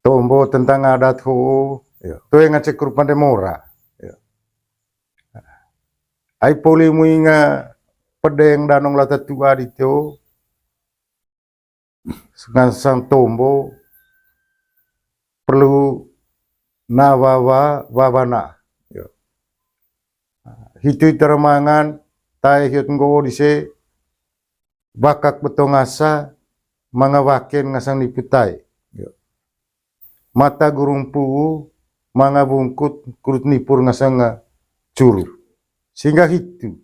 Tombo tentang adat ho, to yang ngecek rupan demora. Ai poli muinga pedeng danong lata tua di teo, sang tombo perlu nawawa wabana. Hitu termangan tai hiut nggo dise bakak betong asa mangawaken ngasang niputai. Mata gurung puu manga bungkut kurut nipur ngasang curu. Sehingga hitu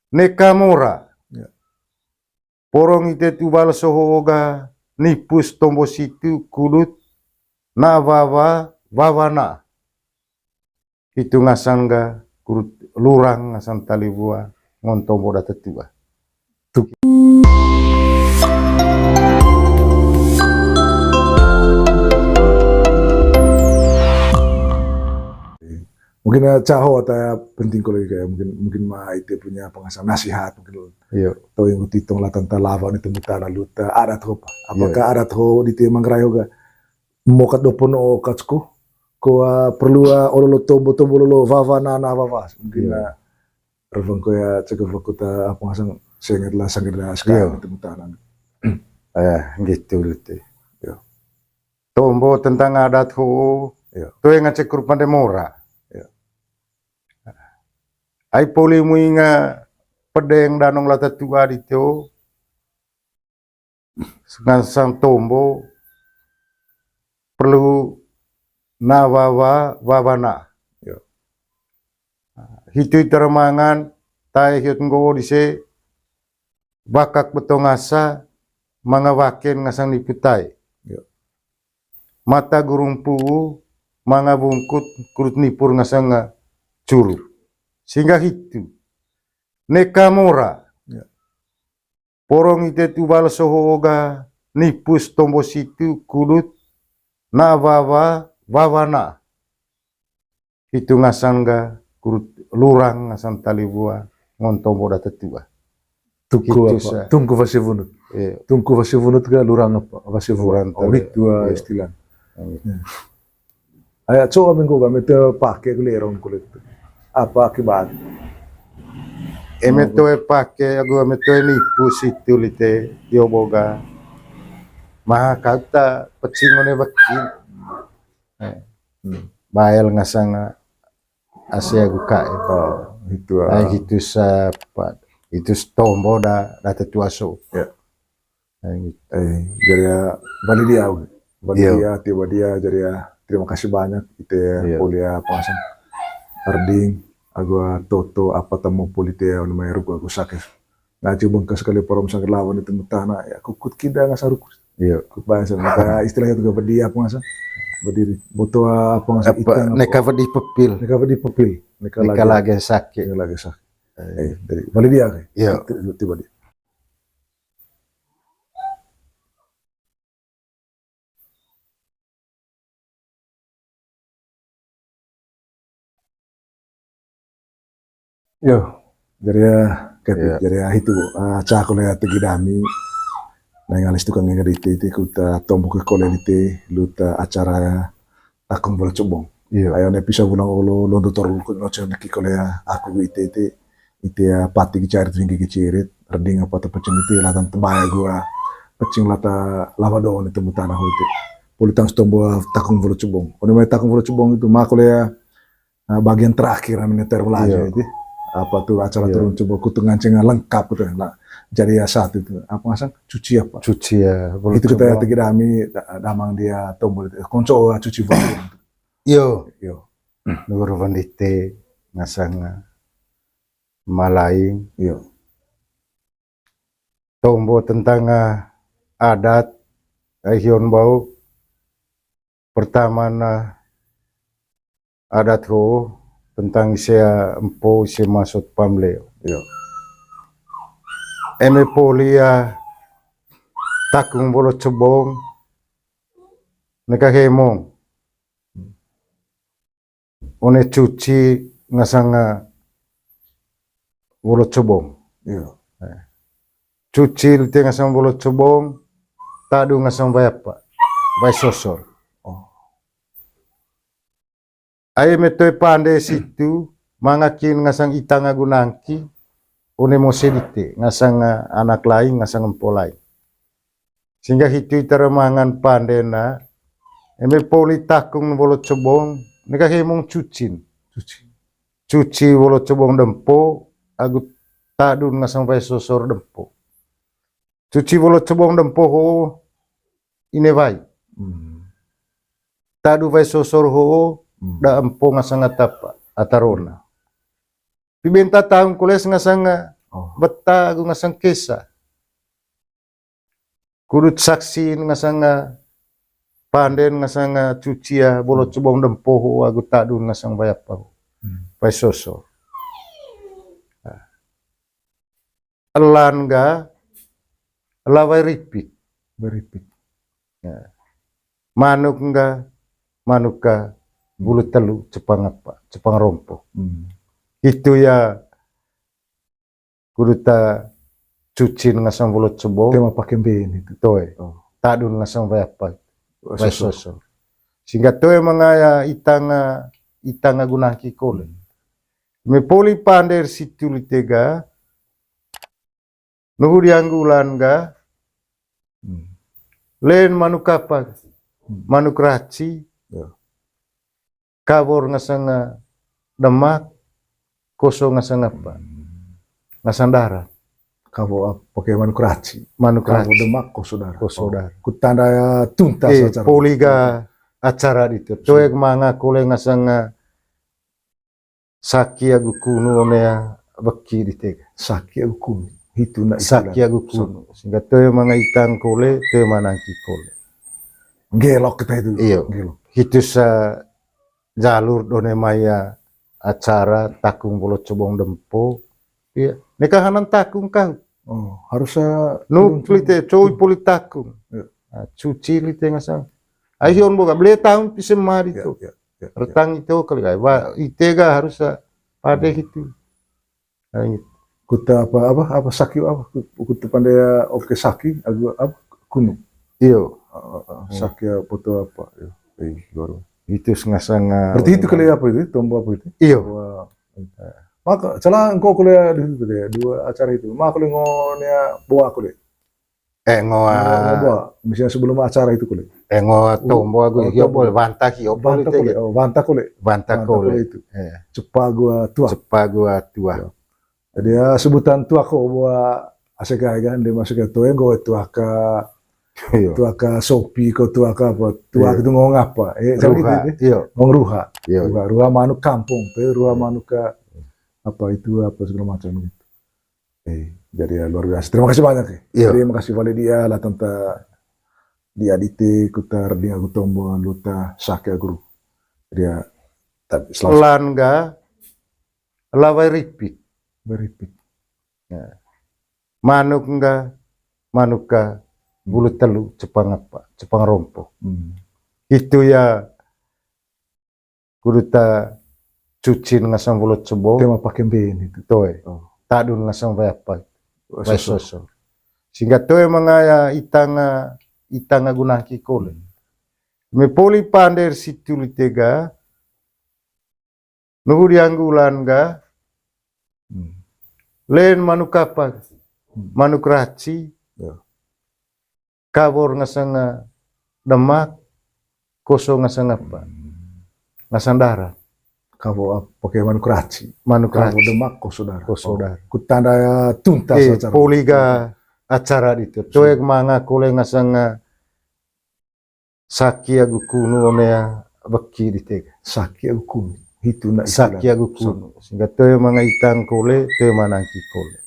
nekamora porong ite tubal sohoga nipus tombo situ kulut nawawa wawana. Itu ngasang ga kurut lurang ngasang talibua ngontombo data tua. Mungkin caho atau penting kalau kayak mungkin mah itu punya pengasah nasihat mungkin atau yang utitong lah tentang lava itu muta lalu adat ho apakah adat ho di temang rayo ga mokat dopon o katsku ko perlu ololo tombo lolo vava na vava mungkin reveng ko ya cegah vakuta pengasah sengat lah sangat sekali itu muta nan gitu gitu tombo tentang adat ho to yang ngecek rupan demora. Ai poli muinga pedeng danong lata tua di teo, sang tombo perlu nawawa wabana. Hitu termangan tai hiut nggo dise bakak betong asa mangawaken ngasang niputai. Mata gurung puu manga bungkut kurut nipur ngasang curu. Sehingga hitu nekamora porong ite tubal sohoga nipus tombo situ kulut nawawa wawana. Itu ngasang ga kurut lurang ngasang talibua ngontombo data tua. Tungku vasivunut. Tungku vasivunut ga lurang apa? Vasivunut. Awit dua istilah. Ayat coba minggu kami te pakai kulerong kulit. Apa akibat? Emeto pake agua meto nipu situ lite dioboga. Maha kata pecingone bakin. Bael ngasang asia guka itu. Itu sapat. Itu tombo data tuaso. Jadi Validia tiba dia jadi terima kasih banyak itu kuliah pengasang Arding, agua toto apa tamu politia on mai ruku aku sakit. Ngaji bengkas sekali porom sakit lawan itu mutana ya kukut kida ngasaruk. Iya, kut bahasa maka istilahnya juga berdiri apa ngasa? Berdiri. Butuh apa ngasa ikan? Neka di pepil. Neka di pepil. Neka lagi sakit. Neka lagi sakit. Dari Validia kan? Iya. Tiba dia. Yo, jadi itu cak oleh tegidami, nangalis tukang ngeriti kuta tombo ke kolelite luta acara takung bola cobong. Iya. Ayo nepisa bulang olo londo torul ku noce neki koleh aku ite ya pati gicarit tinggi gicarit reding apa tepecing itu latan tebaya gua pecing lata lava doon itu mutana hoite. Politang tombo takung bola cobong. Ono mai takung bola cobong itu mak koleh bagian terakhir namanya terulaja itu. Apa tuh acara turun coba kutu ngancengan lengkap tuh lah jadi ya saat itu apa ngasang cuci apa cuci ya itu kita tiga dami damang dia tombol itu konco cuci baju yo luar vandite ngasang malaing yo tombo tentang adat hion bau pertama adat ho tentang saya empo saya masuk pamleo. Eme polia takung bolo cebong neka hemong one cuci ngasanga bolo cebong. Cuci lite ngasang bolo cebong tadu ngasang bayapa bay sosor. Ai metoi pande situ mangakin ngasang itang agunangki one mosedite ngasang anak lain ngasang empo lain. Sehingga hitu itaramangan pandena eme poli takung bolo cebong neka hemong cucin. Cuci bolo cebong dempo agu tadun ngasang pai sosor dempo. Cuci bolo cebong dempo ho ine vai. Tadu pai sosor ho da empo ngasang atapa atarona. Pibenta tahun kules ngasang beta agu ngasang kesa. Kurut saksi ngasang panden ngasang cucia bolo cebong dempo ho agu tadun ngasang pai apa ho. Pai sosor. Elan ga lawai ripit. Beripit. Manuk ga manuka bulu telu cepang apa cepang rompo. Itu ya kuduta cuci ngasang bulu cebong Tema pakai ben itu. toe tadun ngasang pai apa pai sosor. Sehingga toe mangaya itanga gunaki kole. Me poli pander situ litega nuhu dianggulan ga len manuk apa manuk raci kabor ngasang demak kosong ngasang apa ngasang darat Kabo pakai manuk raci. manuk Kabo raci demak ko saudara. saudara. Kutanda tuntas acara. Poliga acara itu toe manga kole ngasang saki agu kuno onea beki ditega Saki aku kumi. Itu nak saki agu kuno sehingga toe manga itang kole toe manangki kole. Gelok kita itu. Iya. Gelok. Itu sa jalur done maya acara takung bolo cebong dempo. Iya, nekahanan takung kau. Oh, harusnya Nu lite coy poli takung. Iya. Cuci lite ngasang. Ayon boga beli tahun pisem mari Ya, tu. ya, ya, ya. Retang itu kali ay. Wa itega harus pada itu. Kuta apa saki apa kuta pandai oke saki agak apa kuno. Iyo, Saki foto apa ya. Baru. itu ngasang. Berarti itu kali apa itu? Tombol apa itu? Iyo. Wah. Maka salah engkau kuliah di situ deh, dua acara itu. Maka kuliah ngonya bawa kuliah. Ngoa. Misalnya sebelum acara itu kuliah. Ngoa tombo agu hiyo boleh bantah hiyo boleh Bantah kuliah. Oh, bantah kuliah. Bantah kole. itu. Cepat gua tua. Cepat gua tua. Jadi ya sebutan tua kok bawa asik kan dia masuk ke tua yang gua tua ke Iyo. tua ke Sopi ke tua ke apa tua itu ngomong apa Ruha. Iyo. ngomong ruha Iyo. ruha manuk kampung ruha manuk ke apa itu apa segala macam gitu jadi ya luar biasa terima kasih banyak ya Iya. terima kasih pada dia lah tanta dia dite kutar dia kutombo luta sakya guru dia tapi selalu Lan ga lawai ripit. beripit Manuk ga manuka bulu telu cepang apa cepang rompo. Itu ya kuduta cuci ngasang bulu cebong tema pakai ben itu toe tadun ngasang pai apa pai sosok sosor. Sehingga toe mangaya itanga gunaki kole. Me poli pander situ litega nuhu dianggulan ga len manuk apa manuk raci kabor ngasang demak kosong ngasang apa ngasang darat kabo pakai manuk raci manuk kabo raci demak ko saudara saudara. kutanda tuntas acara Poliga acara itu toe manga kole ngasang saki agu kuno onea beki ditega saki aku kumi itu nak saki agu kuno sehingga toe manga itang kole toe manangki kole.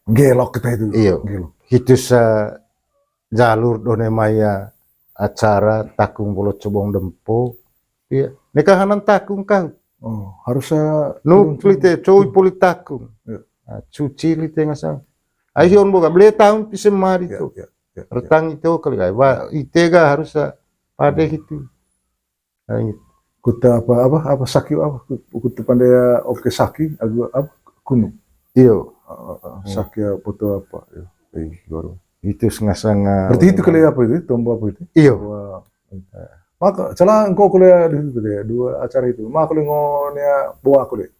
gelok kita itu Iyo. gelok Itu sa jalur done maya acara takung bolo cebong dempo. Iya, nekahanan takung kau. oh harusnya Nu lite coy poli takung. Iya. Cuci lite ngasang. Ayon boga beli tahun pisem mari tu. ya. Retang itu kali ay. Wa itega harus pada itu. kuta apa saki apa kuta pandai oke saki agak apa kuno Iyo, saki foto apa ya baru itu ngasang. berarti itu kali apa itu tombol apa itu Iyo. Wah. Maka salah engkau kuliah di situ deh, dua acara itu. Maka kuliah ngonya bawa aku deh.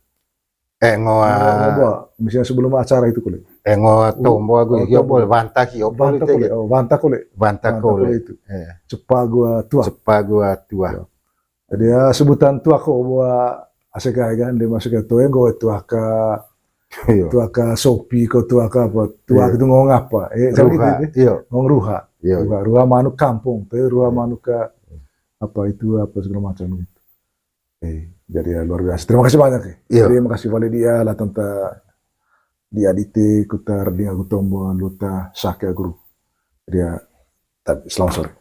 Ngoa Bawa, misalnya sebelum acara itu kuliah. ngoa tombo Oh, agu tombo. yo bol vanta ki yo bol Banta te kuliah, oh banta kuliah. vanta Banta kole kuliah itu. Cepat gua tua. cepa gua tua Jadi ya sebutan tua kok bawa asik kan dia masuk ke tua gue iyo tua ke Sopi ke tua ke apa tua Iya. itu ngomong apa jadi gitu ruha itu iyo ngomong ruha iyo ruha manuk kampung tuh ruha Iya. manuk ke apa itu apa segala macam gitu jadi ya luar biasa terima kasih banyak ya Iya. jadi makasih balik dia lah tentang dia dite kutar dia kutombo luta sakya guru jadi ya selamat sore